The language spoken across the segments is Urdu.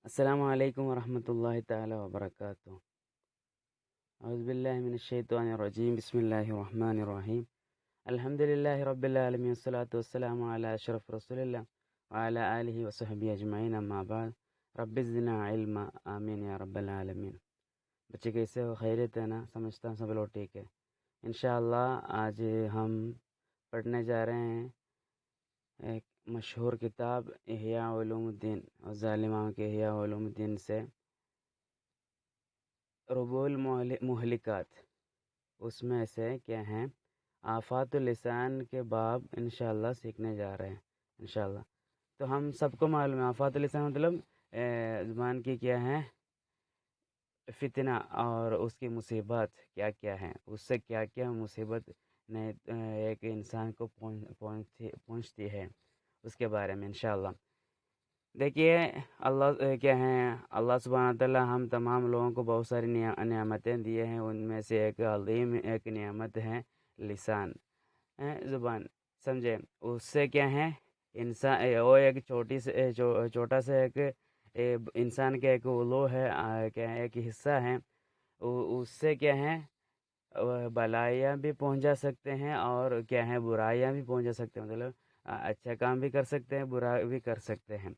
السلام علیکم ورحمۃ اللہ تعالی وبرکاتہ۔ اعوذ باللہ من الشیطان الرجیم، بسم اللہ الرحمن الرحیم۔ الحمد للہ رب العالمین، والصلاة والسلام علی اشرف رسول اللہ وعلی آلہ وصحبہ اجمعین، اما بعد۔ رب زدنا علما، آمین یا رب العالمین۔ بچے کیسے ہو؟ خیریت ہے نا؟ سمجھتا ہوں سب لوگ ٹھیک ہے انشاءاللہ۔ آج ہم پڑھنے جا رہے ہیں ایک مشہور کتاب احیاء علوم الدین، اور ظالموں کے احیاء علوم الدین سے ربوع المہلکات، اس میں سے کیا ہیں آفات اللسان کے باب انشاءاللہ سیکھنے جا رہے ہیں انشاءاللہ۔ تو ہم سب کو معلوم ہے آفات اللسان مطلب زبان کی کیا ہیں فتنہ، اور اس کی مصیبت کیا کیا ہیں، اس سے کیا کیا مصیبت ایک انسان کو پہنچتی ہے، اس کے بارے میں انشاءاللہ۔ دیکھیے اللہ کیا ہیں، اللہ سبحانہ تعالیٰ ہم تمام لوگوں کو بہت ساری نعمتیں دیے ہیں، ان میں سے ایک عظیم ایک نعمت ہے لسان، زبان، سمجھے؟ اس سے کیا ہے انسان، وہ ایک چھوٹا سا ایک انسان کا ایک عضو ہے، کیا ہے ایک حصہ ہے، اس سے کیا ہے بلائیاں بھی پہنچا سکتے ہیں، اور کیا ہے برائیاں بھی پہنچا سکتے ہیں، مطلب اچھا کام بھی کر سکتے ہیں، برا بھی کر سکتے ہیں،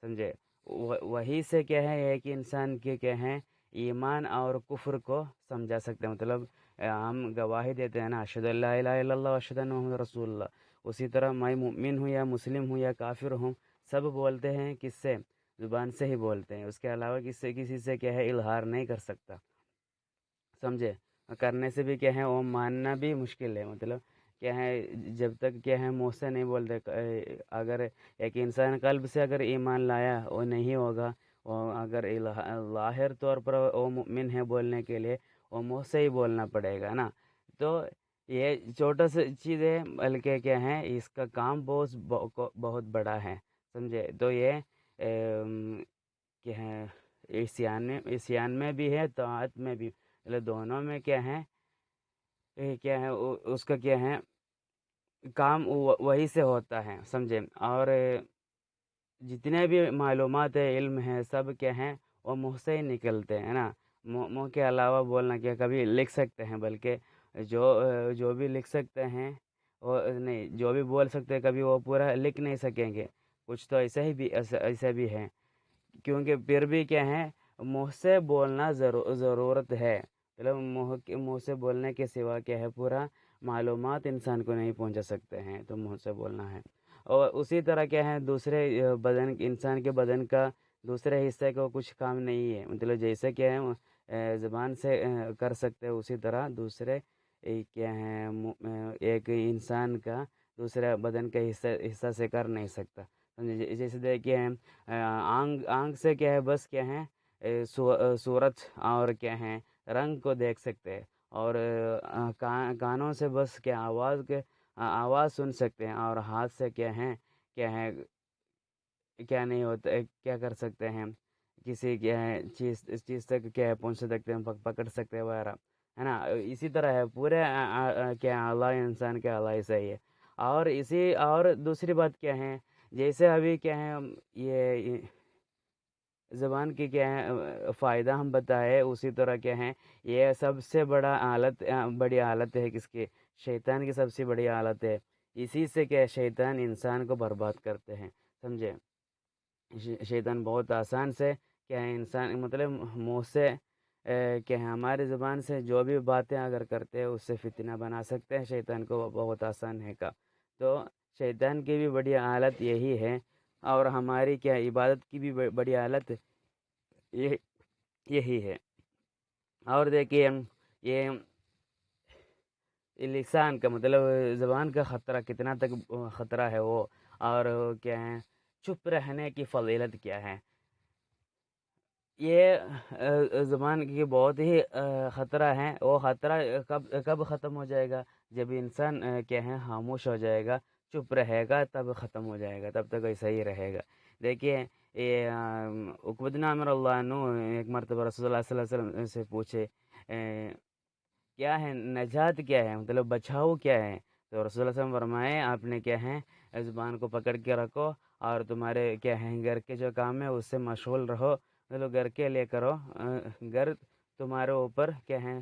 سمجھے؟ وہی سے کیا ہے ایک انسان کے کیا ہے ایمان اور کفر کو سمجھا سکتے ہیں، مطلب ہم گواہی دیتے ہیں نا، اشہد ان لا الہ الا اللہ واشہد ان محمد رسول اللہ، اسی طرح میں مومن ہوں یا مسلم ہوں یا کافر ہوں، سب بولتے ہیں کس سے؟ زبان سے ہی بولتے ہیں، اس کے علاوہ کسی سے کیا ہے اظہار نہیں کر سکتا، سمجھے؟ کرنے سے بھی کیا ہے وہ ماننا بھی مشکل ہے، مطلب کیا ہے جب تک کیا ہے منہ سے نہیں بولتے، اگر ایک انسان قلب سے اگر ایمان لایا وہ نہیں ہوگا، وہ اگر ظاہر طور پر وہ مومن ہے بولنے کے لیے وہ منہ سے ہی بولنا پڑے گا نا۔ تو یہ چھوٹا سا چیز ہے، بلکہ کیا ہے اس کا کام بہت بڑا ہے، سمجھے؟ تو یہ کیا ہے عصیان میں بھی ہے، طاعت میں بھی، مطلب دونوں میں کیا ہے کیا ہے اس کا کیا ہے کام وہی سے ہوتا ہے، سمجھے؟ اور جتنے بھی معلومات ہے، علم ہے، سب کیا ہیں وہ منہ سے ہی نکلتے ہیں نا، منہ کے علاوہ بولنا کیا کبھی لکھ سکتے ہیں، بلکہ جو بھی لکھ سکتے ہیں وہ نہیں، جو بھی بول سکتے ہیں کبھی وہ پورا لکھ نہیں سکیں گے، کچھ تو ایسا بھی ہے، کیونکہ پھر بھی کیا ہے منہ سے بولنا ضرورت ہے، مطلب منہ سے بولنے کے سوا کیا ہے پورا معلومات انسان کو نہیں پہنچا سکتے ہیں، تو منہ سے بولنا ہے۔ اور اسی طرح کیا ہے دوسرے انسان کے بدن کا دوسرے حصے کو کچھ کام نہیں ہے، مطلب جیسے کیا ہے زبان سے کر سکتے ہیں، اسی طرح دوسرے کیا ہے ایک انسان کا دوسرے بدن کا حصہ سے کر نہیں سکتا، جیسے دیکھیے آنکھ سے کیا ہے بس کیا ہے صورت اور کیا ہے رنگ کو دیکھ سکتے ہیں، اور کانوں سے بس کیا آواز سن سکتے ہیں، اور ہاتھ سے کیا ہے کیا نہیں ہوتا کیا کر سکتے ہیں، کسی کیا ہے چیز تک کیا ہے پہنچ سکتے ہیں، پکڑ سکتے ہیں وغیرہ، ہے نا؟ اسی طرح ہے پورے کیا اعلیٰ انسان کے اعلیٰ صحیح ہے۔ اور دوسری بات کیا ہے، جیسے ابھی کیا ہے یہ زبان کی کیا ہے فائدہ ہم بتائے، اسی طرح کیا ہے یہ سب سے بڑی حالت ہے کس کی؟ شیطان کی سب سے بڑی حالت ہے، اسی سے کیا شیطان انسان کو برباد کرتے ہیں، سمجھے؟ شیطان بہت آسان سے کیا ہے انسان مطلب منہ سے کیا ہے ہماری زبان سے جو بھی باتیں اگر کرتے ہیں اس سے فتنہ بنا سکتے ہیں، شیطان کو بہت آسان ہے کا۔ تو شیطان کی بھی بڑی حالت یہی ہے، اور ہماری کیا عبادت کی بھی بڑی حالت یہ یہی ہے۔ اور دیکھیے یہ لسان کا مطلب زبان کا خطرہ کتنا تک خطرہ ہے وہ، اور کیا ہے چپ رہنے کی فضیلت کیا ہے، یہ زبان کی بہت ہی خطرہ ہے، وہ خطرہ کب ختم ہو جائے گا؟ جب انسان کیا ہے خاموش ہو جائے گا، چپ رہے گا، تب ختم ہو جائے گا، تب تک ایسا ہی رہے گا۔ دیکھیے یہ عقبہ بن عامر اللہ عنہ ایک مرتبہ رسول اللہ صلی اللہ علیہ وسلم سے پوچھے کیا ہے نجات، کیا ہے مطلب بچاؤ کیا ہے؟ تو رسول اللہ صلی اللہ علیہ وسلم فرمائے آپ نے کیا ہے زبان کو پکڑ کے رکھو، اور تمہارے کیا ہے گھر کے جو کام ہے اس سے مشغول رہو، مطلب گھر کے لیے کرو، گھر تمہارے اوپر کیا ہے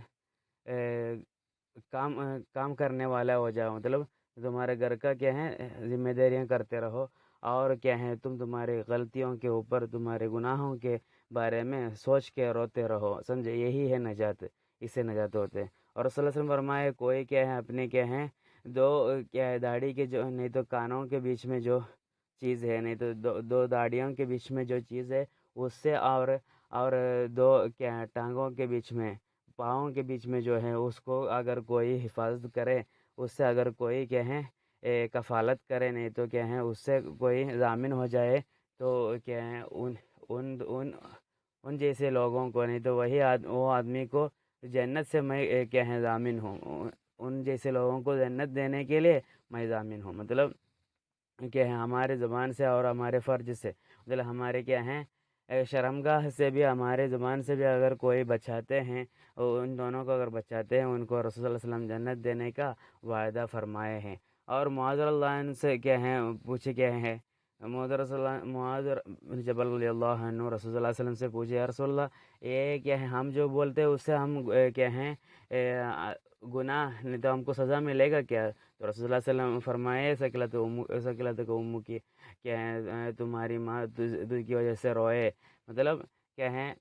کام کرنے والا ہو جاؤ، مطلب تمہارے گھر کا کیا ہے ذمہ داریاں کرتے رہو، اور کیا ہے تم تمہاری غلطیوں کے اوپر تمہارے گناہوں کے بارے میں سوچ کے روتے رہو، سمجھے؟ یہی ہے نجات، اس سے نجات ہوتے ہیں۔ اور صلی اللہ علیہ وسلم فرمائے کوئی کیا ہے اپنے کیا ہے دو کیا ہے داڑھی کے جو نہیں تو کانوں کے بیچ میں جو چیز ہے، نہیں تو دو داڑھیوں کے بیچ میں جو چیز ہے اس سے، اور دو کیا ہے ٹانگوں کے بیچ میں، پاؤں کے بیچ میں جو ہے اس کو اگر کوئی حفاظت کرے، اس سے اگر کوئی کیا ہے کفالت کرے، نہیں تو کیا ہے اس سے کوئی ضامن ہو جائے، تو کیا ہے ان ان ان جیسے لوگوں کو، نہیں تو وہ آدمی کو جنت سے میں کیا ہے ضامن ہوں، ان جیسے لوگوں کو جنت دینے کے لیے میں ضامن ہوں، مطلب کہ ہمارے زبان سے اور ہمارے فرج سے، مطلب ہمارے کیا ہیں شرمگاہ سے بھی، ہمارے زبان سے بھی اگر کوئی بچاتے ہیں، ان دونوں کو اگر بچاتے ہیں، ان کو رسول صلی اللہ علیہ وسلم جنت دینے کا وعدہ فرمائے ہیں۔ اور معاذ اللہ عنہ سے کیا ہیں پوچھے کیا ہے، معاذ بن جبل رضی اللہ عنہ رسول اللہ علیہ وسلم سے پوچھے یا رسول اللہ، یہ کیا ہے ہم جو بولتے ہیں اس سے ہم کیا ہیں گناہ، نہیں تو ہم کو سزا ملے گا کیا؟ تو رسول اللہ صلی اللہ علیہ وسلم فرمائے سکلت کو امو کی، کیا ہے تمہاری ماں تجھ کی وجہ سے روئے، مطلب کیا ہے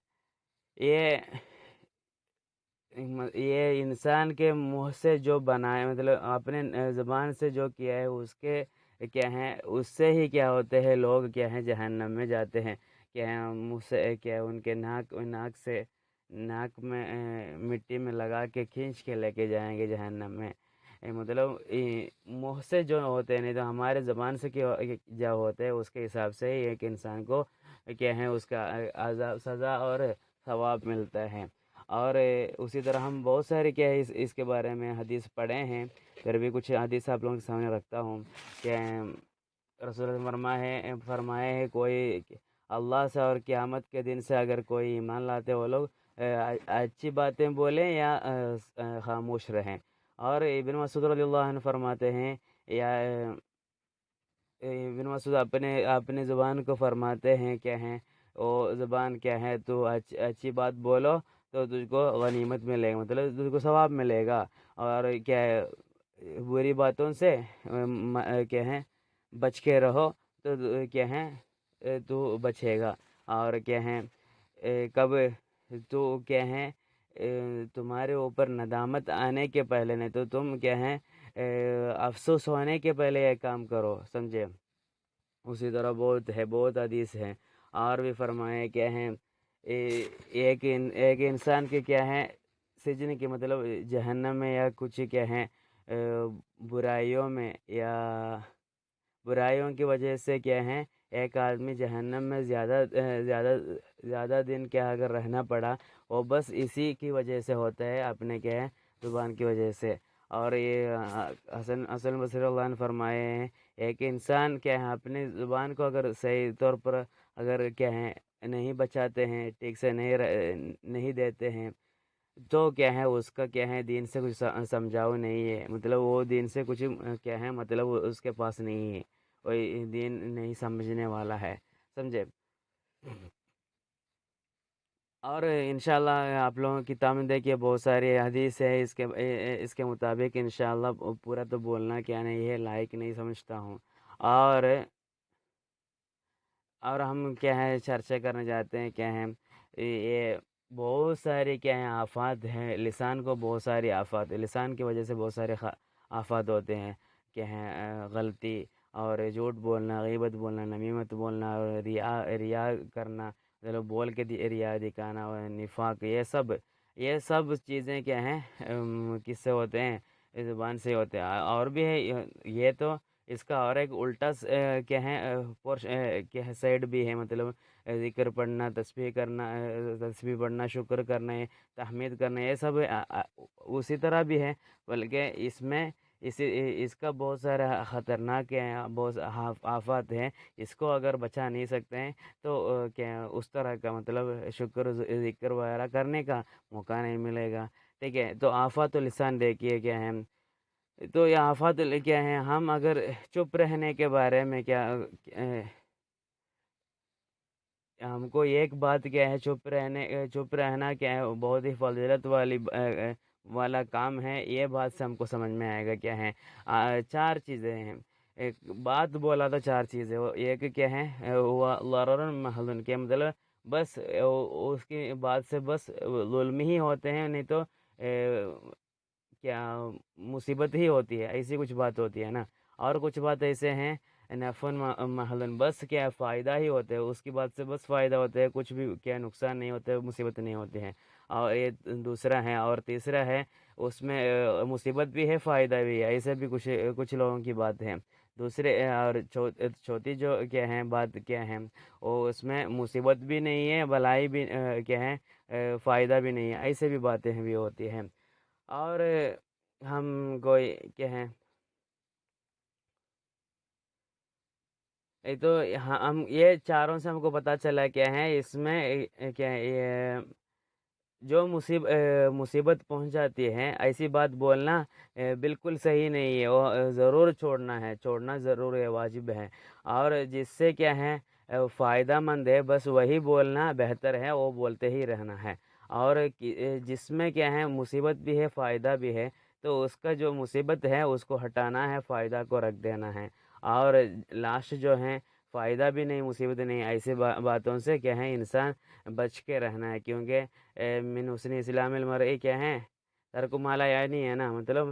یہ انسان کے منہ سے جو بنائے، مطلب اپنے زبان سے جو کیا ہے اس کے کیا ہیں اس سے ہی کیا ہوتے ہیں لوگ کیا ہیں جہنم میں جاتے ہیں، کیا ہے منہ سے کیا ہے ان کے ناک میں مٹی میں لگا کے کھینچ کے لے کے جائیں گے جہنم میں، مطلب منہ سے جو ہوتے ہیں، نہیں تو ہمارے زبان سے جو ہوتے ہیں اس کے حساب سے ہی ایک انسان کو کیا ہے اس کا عذاب سزا اور ثواب ملتا ہے۔ اور اسی طرح ہم بہت سارے کیا ہے اس کے بارے میں حدیث پڑھے ہیں، پھر بھی کچھ حدیث آپ لوگوں کے سامنے رکھتا ہوں کہ رسول اللہ فرمائے ہیں کوئی اللہ سے اور قیامت کے دن سے اگر کوئی ایمان لاتے وہ لوگ اچھی باتیں بولیں یا خاموش رہیں۔ اور ابن مسعود رضی اللہ عنہ فرماتے ہیں، یا ابن مسعود اپنے زبان کو فرماتے ہیں کیا ہیں وہ زبان کیا ہے تو اچھی بات بولو تو تجھ کو غنیمت ملے گا، مطلب تجھ کو ثواب ملے گا، اور کیا ہے بری باتوں سے کیا ہے بچ کے رہو تو کیا ہے تو بچے گا، اور کیا ہے کب تو کیا ہے تمہارے اوپر ندامت آنے کے پہلے، نہیں تو تم کیا ہے افسوس ہونے کے پہلے یہ کام کرو، سمجھے؟ اسی طرح بہت حدیث ہے، اور بھی فرمائے کیا ہیں ایک انسان کے کیا ہے سجن کے مطلب جہنم میں یا کچھ کیا ہے برائیوں میں، یا برائیوں کی وجہ سے کیا ہے ایک آدمی جہنم میں زیادہ دن کیا اگر رہنا پڑا، وہ بس اسی کی وجہ سے ہوتا ہے، اپنے کیا ہے زبان کی وجہ سے۔ اور یہ حسن بصری اللہ عنہ فرمائے ہیں ایک انسان کیا ہے اپنی زبان کو اگر صحیح طور پر اگر کیا ہے نہیں بچاتے ہیں، ٹھیک سے نہیں دیتے ہیں، تو کیا ہے اس کا کیا ہے دین سے کچھ سمجھاؤ نہیں ہے، مطلب وہ دین سے کچھ کیا ہے مطلب اس کے پاس نہیں ہے، کوئی دین نہیں سمجھنے والا ہے، سمجھے؟ اور انشاءاللہ آپ لوگوں کی کتاب میں دیکھیے بہت ساری حدیث ہے اس کے مطابق، انشاءاللہ پورا تو بولنا کیا نہیں ہے، لائق نہیں سمجھتا ہوں، اور ہم کیا ہے چرچا کرنے جاتے ہیں کیا ہے یہ بہت سارے کیا ہیں آفات ہیں، لسان کو بہت ساری آفات، لسان کی وجہ سے بہت سارے آفات ہوتے ہیں، کیا ہیں غلطی اور جھوٹ بولنا، غیبت بولنا، نمیمت بولنا، اور ریا کرنا، مطلب بول کے ریا دکھانا، اور نفاق، یہ سب چیزیں کیا ہیں کس سے ہوتے ہیں؟ اس زبان سے ہوتے ہیں، اور بھی ہے یہ تو اس کا اور ایک الٹا کیا ہے کیا ہے سائڈ بھی ہے، مطلب ذکر پڑھنا، تسبیح کرنا، تسبیح پڑھنا، شکر کرنا، تحمید کرنا، یہ سب اسی طرح بھی ہے، بلکہ اس کا بہت سارا خطرناک ہے، بہت آفات ہیں، اس کو اگر بچا نہیں سکتے ہیں تو کیا اس طرح کا مطلب شکر ذکر وغیرہ کرنے کا موقع نہیں ملے گا، ٹھیک ہے؟ تو آفات لسان دیکھیے کیا ہے، تو یہ آفات کیا ہیں، ہم اگر چپ رہنے کے بارے میں کیا ہم کو ایک بات کیا ہے، چپ رہنا کیا ہے بہت ہی فضیلت والا کام ہے، یہ بات سے ہم کو سمجھ میں آئے گا کیا ہے۔ چار چیزیں ہیں، ایک بات بولا تھا، چار چیزیں، وہ ایک کیا ہے، وہ ضرر محض کے مطلب بس اس کی بات سے بس ظلم ہی ہوتے ہیں، نہیں تو کیا مصیبت ہی ہوتی ہے، ایسی کچھ بات ہوتی ہے نا۔ اور کچھ بات ایسے ہیں نفع محض، بس کیا فائدہ ہی ہوتا ہے، اس کی بات سے بس فائدہ ہوتا ہے، کچھ بھی کیا نقصان نہیں ہوتا ہے، مصیبت نہیں ہوتی ہے۔ اور یہ دوسرا ہے، اور تیسرا ہے اس میں مصیبت بھی ہے فائدہ بھی ہے، ایسے بھی کچھ لوگوں کی بات ہے۔ دوسرے اور چوتھی جو کیا ہے بات کیا ہے، وہ اس میں مصیبت بھی نہیں ہے، بلائی بھی کیا ہے، فائدہ بھی نہیں ہے، ایسے بھی باتیں بھی ہوتی ہیں۔ اور ہم کوئی کیا ہے، یہ تو ہم یہ چاروں سے ہم کو پتہ چلا کیا ہے، اس میں کیا ہے، یہ جو مصیبت پہنچ جاتی ہے ایسی بات بولنا بالکل صحیح نہیں ہے، وہ ضرور چھوڑنا ضرور ہے، واجب ہے۔ اور جس سے کیا ہے فائدہ مند ہے، بس وہی بولنا بہتر ہے، وہ بولتے ہی رہنا ہے۔ اور جس میں کیا ہے مصیبت بھی ہے فائدہ بھی ہے، تو اس کا جو مصیبت ہے اس کو ہٹانا ہے، فائدہ کو رکھ دینا ہے۔ اور لاسٹ جو ہے فائدہ بھی نہیں مصیبت نہیں، ایسے باتوں سے کیا ہے انسان بچ کے رہنا ہے، کیونکہ من حسن اسلام المرء کیا ہے، ترک مالا یعنی ہے نا، مطلب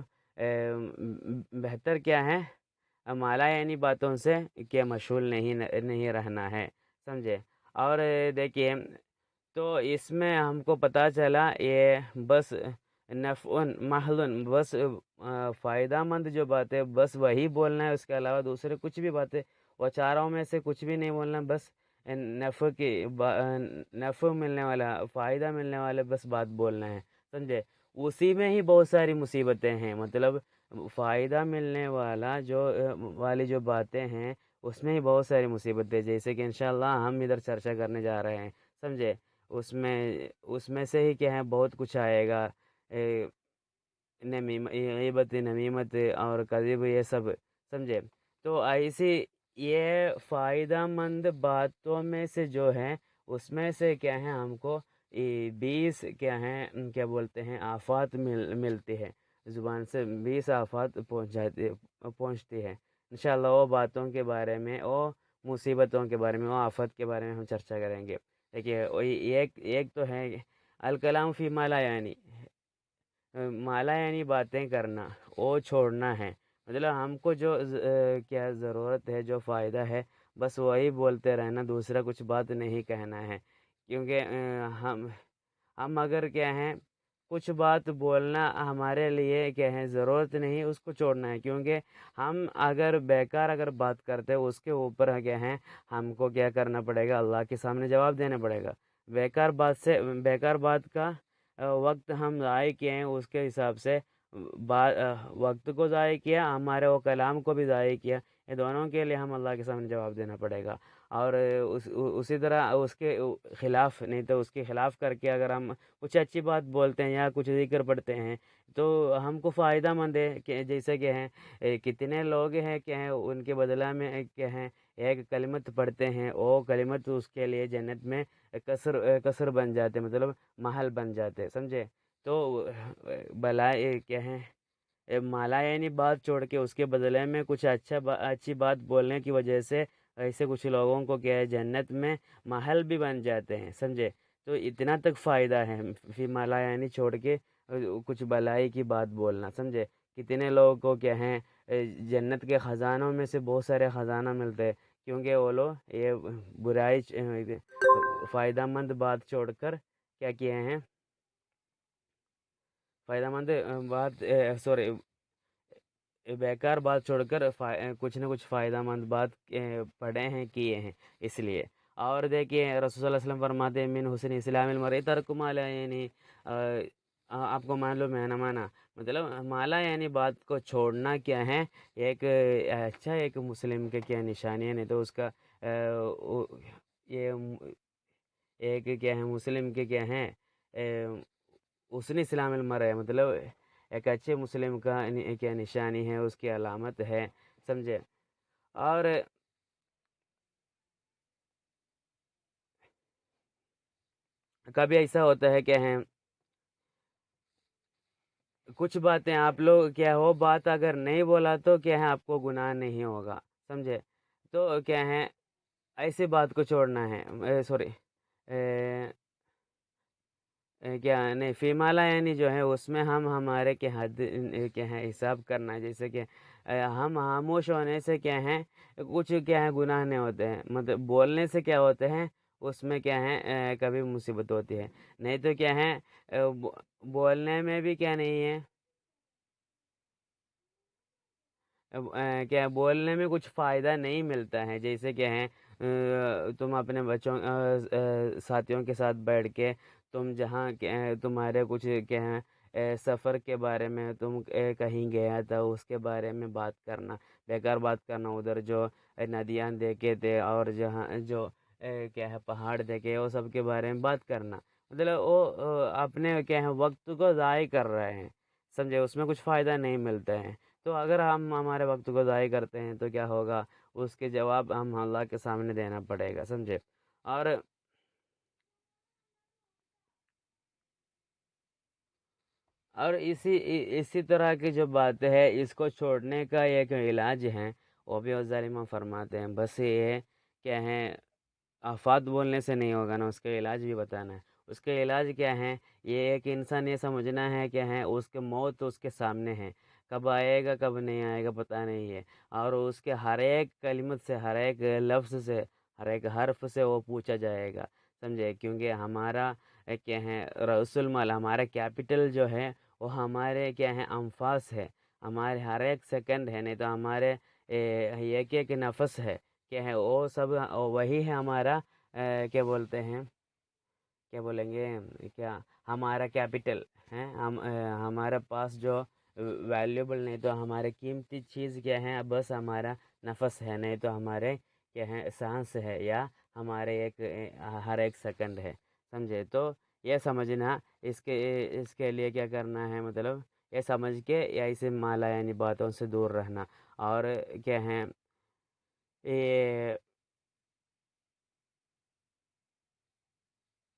بہتر کیا ہے مالا یعنی باتوں سے کیا مشغول نہیں رہنا ہے، سمجھے۔ اور دیکھیے، تو اس میں ہم کو پتہ چلا یہ بس نفع محض، بس فائدہ مند جو باتیں بس وہی بولنا ہے، اس کے علاوہ دوسرے کچھ بھی باتیں، وہ چاروں میں سے کچھ بھی نہیں بولنا، بس نفع ملنے والا، فائدہ ملنے والے بس بات بولنا ہے، سمجھے۔ اسی میں ہی بہت ساری مصیبتیں ہیں، مطلب فائدہ ملنے والی جو باتیں ہیں اس میں ہی بہت ساری مصیبتیں، جیسے کہ انشاءاللہ ہم ادھر چرچا کرنے جا رہے ہیں، سمجھے۔ اس میں سے ہی کیا ہے بہت کچھ آئے گا، غیبت، نمیمت اور کذب، یہ سب، سمجھے۔ تو ایسی یہ فائدہ مند باتوں میں سے جو ہے، اس میں سے کیا ہے ہم کو 20 کیا ہیں کیا بولتے ہیں آفات ملتی ہے، زبان سے 20 آفات پہنچتی ہے۔ انشاءاللہ وہ باتوں کے بارے میں، وہ مصیبتوں کے بارے میں، وہ آفت کے بارے میں ہم چرچا کریں گے۔ دیکھیے ایک تو ہے الکلام فی ما لا یعنی، مالا یعنی باتیں کرنا، وہ چھوڑنا ہے، مطلب ہم کو جو کیا ضرورت ہے، جو فائدہ ہے، بس وہی بولتے رہنا، دوسرا کچھ بات نہیں کہنا ہے، کیونکہ ہم اگر کیا ہیں کچھ بات بولنا ہمارے لیے کیا ہے ضرورت نہیں، اس کو چھوڑنا ہے، کیونکہ ہم اگر بات کرتے اس کے اوپر کیا ہے ہم کو کیا کرنا پڑے گا، اللہ کے سامنے جواب دینا پڑے گا۔ بیکار بات کا وقت ہم ضائع کیے ہیں، اس کے حساب سے وقت کو ضائع کیا، ہمارے وہ کلام کو بھی ضائع کیا، یہ دونوں کے لیے ہم اللہ کے سامنے جواب دینا پڑے گا۔ اور اسی طرح اس کے خلاف نہیں تو اس کے خلاف کر کے اگر ہم کچھ اچھی بات بولتے ہیں یا کچھ ذکر پڑھتے ہیں تو ہم کو فائدہ مند ہے، کہ جیسے کہ ہیں کتنے لوگ ہیں کہ ہیں ان کے بدلہ میں کیا ہیں ایک کلمت پڑھتے ہیں، وہ کلمت اس کے لیے جنت میں قصر بن جاتے، مطلب محل بن جاتے، سمجھے۔ تو بلائے کیا ہے مالا یعنی بات چھوڑ کے اس کے بدلے میں کچھ اچھی بات بولنے کی وجہ سے ایسے کچھ لوگوں کو کیا ہے جنت میں محل بھی بن جاتے ہیں، سمجھے۔ تو اتنا تک فائدہ ہے فی مالا یعنی چھوڑ کے کچھ بلائی کی بات بولنا، سمجھے۔ کتنے لوگوں کو کیا ہیں جنت کے خزانوں میں سے بہت سارے خزانہ ملتے ہیں، کیونکہ وہ لوگ یہ برائی فائدہ مند بات چھوڑ کر کیا کیے ہیں، فائدہ مند بات سوری بیکار بات چھوڑ کر کچھ نہ کچھ فائدہ مند بات پڑھے ہیں، کیے ہیں، اس لیے۔ اور دیکھیے رسول صلی اللہ علیہ وسلم فرماتے ہیں من حسن اسلام المرء ترک ما لا یعنی، آپ کو معلوم ہے نا مانا، مطلب مالا یعنی بات کو چھوڑنا کیا ہے ایک اچھا ایک مسلم کے کیا نشانی ہے، نہیں تو اس کا یہ ایک کیا ہے مسلم کے کیا ہیں حسن اسلام المرء ہے، مطلب ایک اچھے مسلم کا کیا نشانی ہے، اس کی علامت ہے، سمجھے۔ اور کبھی ایسا ہوتا ہے کہ ہیں کچھ باتیں آپ لوگ کیا ہو بات اگر نہیں بولا تو کیا ہے آپ کو گناہ نہیں ہوگا، سمجھے؟ تو کیا ہے ایسی بات کو چھوڑنا ہے، سوری، کیا نہیں فیمالا یعنی جو ہے اس میں ہم ہمارے کے حد کیا ہے حساب کرنا ہے، جیسے کہ ہم خاموش ہونے سے کیا ہے کچھ کیا ہے گناہ نہیں ہوتے ہیں، مطلب بولنے سے کیا ہوتے ہیں اس میں کیا ہے کبھی مصیبت ہوتی ہے، نہیں تو کیا ہے بولنے میں بھی کیا نہیں ہے، کیا بولنے میں کچھ فائدہ نہیں ملتا ہے، جیسے کہ ہیں تم اپنے بچوں ساتھیوں کے ساتھ بیٹھ کے تم جہاں تمہارے کچھ کیا ہیں سفر کے بارے میں تم کہیں گیا تھا اس کے بارے میں بات کرنا، بیکار بات کرنا، ادھر جو ندیاں دیکھے تھے اور جہاں جو کیا ہے پہاڑ دیکھے وہ سب کے بارے میں بات کرنا، مطلب وہ اپنے کیا ہے وقت کو ضائع کر رہے ہیں، سمجھے؟ اس میں کچھ فائدہ نہیں ملتا ہے، تو اگر ہم ہمارے وقت کو ضائع کرتے ہیں تو کیا ہوگا، اس کے جواب ہم اللہ کے سامنے دینا پڑے گا، سمجھے؟ اور اسی طرح کی جو بات ہے اس کو چھوڑنے کا ایک علاج ہے، وہ بھی ظالمہ فرماتے ہیں، بس یہ ہے کیا ہے آفات بولنے سے نہیں ہوگا نا، اس کا علاج بھی بتانا ہے، اس کا علاج کیا ہے، یہ ہے کہ انسان یہ سمجھنا ہے کہ ہے اس کے موت اس کے سامنے ہے، کب آئے گا کب نہیں آئے گا پتہ نہیں ہے، اور اس کے ہر ایک کلمت سے ہر ایک لفظ سے ہر ایک حرف سے وہ پوچھا جائے گا، سمجھے؟ کیونکہ ہمارا کیا ہے رأس المال ہمارا کیپٹل جو ہے وہ ہمارے کیا ہے انفاس ہے، ہمارے ہر ایک سیکنڈ ہے، نہیں تو ہمارے ایک ایک نفس ہے، کیا ہے وہ سب وہی ہے ہمارا کیا بولتے ہیں، کیا بولیں گے، کیا ہمارا کیپٹل ہے، ہمارے پاس جو ویلیوبل نہیں تو ہمارے قیمتی چیز کیا ہے بس ہمارا نفس ہے، نہیں تو ہمارے کیا ہے سانس ہے، یا ہمارے ایک ہر ایک سیکنڈ ہے، سمجھے؟ تو یہ سمجھنا اس کے لیے کیا کرنا ہے، مطلب یہ سمجھ کے یا اسے مالا یعنی باتوں سے دور رہنا، اور کیا ہے یہ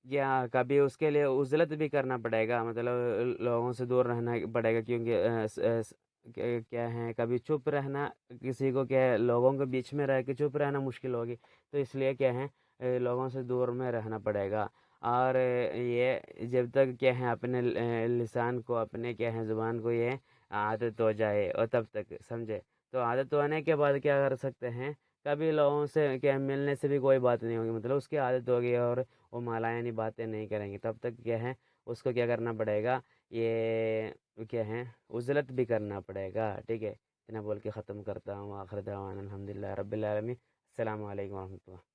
یا کبھی اس کے لیے عزلت بھی کرنا پڑے گا، مطلب لوگوں سے دور رہنا پڑے گا، کیونکہ کیا ہے کبھی چپ رہنا کسی کو کیا ہے لوگوں کے بیچ میں رہ کے چپ رہنا مشکل ہوگی، تو اس لیے کیا ہے لوگوں سے دور میں رہنا پڑے گا، اور یہ جب تک کیا ہے اپنے لسان کو اپنے کیا ہے زبان کو یہ عادت ہو جائے اور تب تک، سمجھے؟ تو عادت ہونے کے بعد کیا کر سکتے ہیں، کبھی لوگوں سے کیا ملنے سے بھی کوئی بات نہیں ہوگی، مطلب اس کی عادت ہوگی اور وہ مالایانی باتیں نہیں کریں گے، تب تک کیا ہے اس کو کیا کرنا پڑے گا، یہ کیا ہے عزلت بھی کرنا پڑے گا، ٹھیک ہے؟ اتنا بول کے ختم کرتا ہوں، آخر دعوانا الحمدللہ رب العالمین، السلام علیکم ورحمۃ اللہ۔